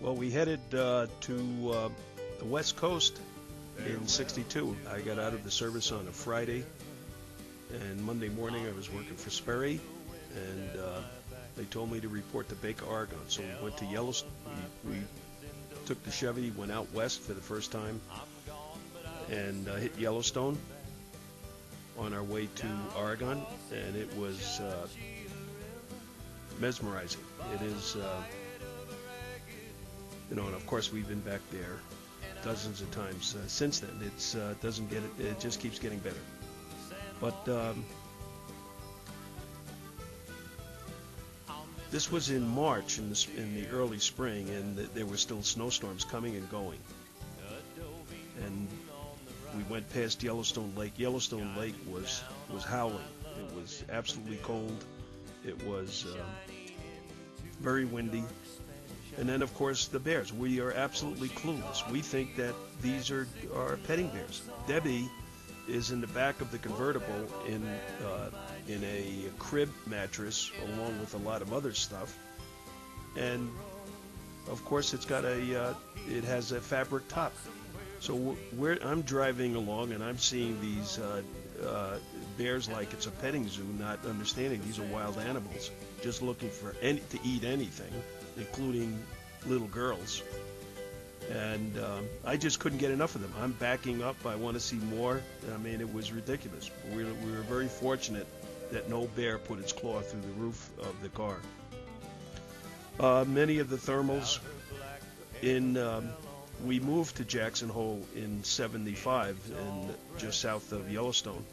Well, we headed to the West Coast in '62. I got out of the service on a Friday, and Monday morning I was working for Sperry, and they told me to report to Baker, Oregon. So we went to Yellowstone. We took the Chevy, went out west for the first time, and hit Yellowstone on our way to Oregon, and it was mesmerizing. It is, and of course we've been back there dozens of times since then. It's doesn't get it. It just keeps getting better. But this was in March, in the early spring, and there were still snowstorms coming and going. And we went past Yellowstone Lake. Yellowstone Lake was howling. It was absolutely cold. It was very windy. And then, of course, the bears. We are absolutely clueless. We think that these are petting bears. Debbie is in the back of the convertible in a crib mattress along with a lot of other stuff. And, of course, it has a fabric top. So I'm driving along and I'm seeing these bears like it's a petting zoo, not understanding these are wild animals, just looking to eat anything, including little girls. And I just couldn't get enough of them. I'm backing up. I want to see more. I mean, it was ridiculous. We were very fortunate that no bear put its claw through the roof of the car. Many of the thermals we moved to Jackson Hole in '75, and just south of Yellowstone.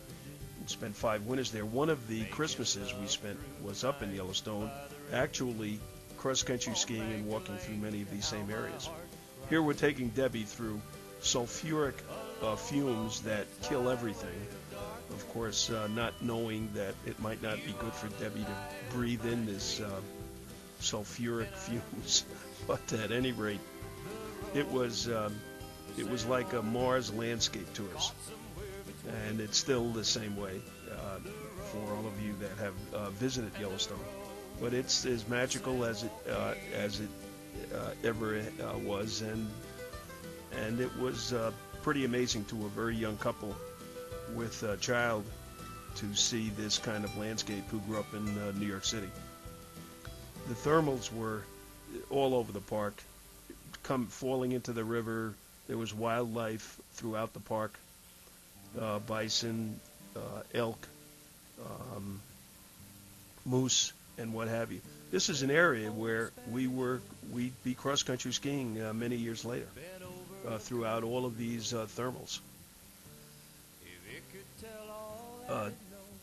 We spent 5 winters there. One of the Christmases we spent was up in Yellowstone, actually cross-country skiing and walking through many of these same areas. Here we're taking Debbie through sulfuric fumes that kill everything. Of course, not knowing that it might not be good for Debbie to breathe in this sulfuric fumes. But at any rate, it was like a Mars landscape to us, and it's still the same way for all of you that have visited Yellowstone. But it's as magical as it ever was, and it was pretty amazing to a very young couple with a child to see this kind of landscape who grew up in New York City. The thermals were all over the park, falling into the river. There was wildlife throughout the park, bison, elk, moose, and what have you. This is an area where we'd be cross-country skiing many years later throughout all of these thermals.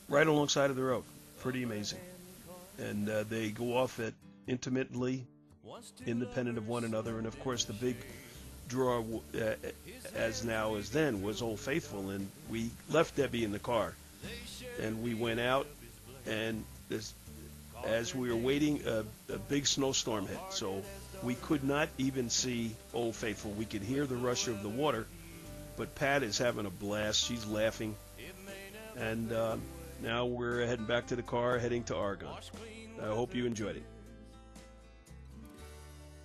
Right alongside of the road. Pretty amazing. And they go off at intermittently, independent of one another. And, of course, the big draw, as now as then, was Old Faithful. And we left Debbie in the car. And we went out, and as we were waiting, a big snowstorm hit. So we could not even see Old Faithful. We could hear the rush of the water, but Pat is having a blast. She's laughing. And now we're heading back to the car, heading to Oregon. I hope you enjoyed it.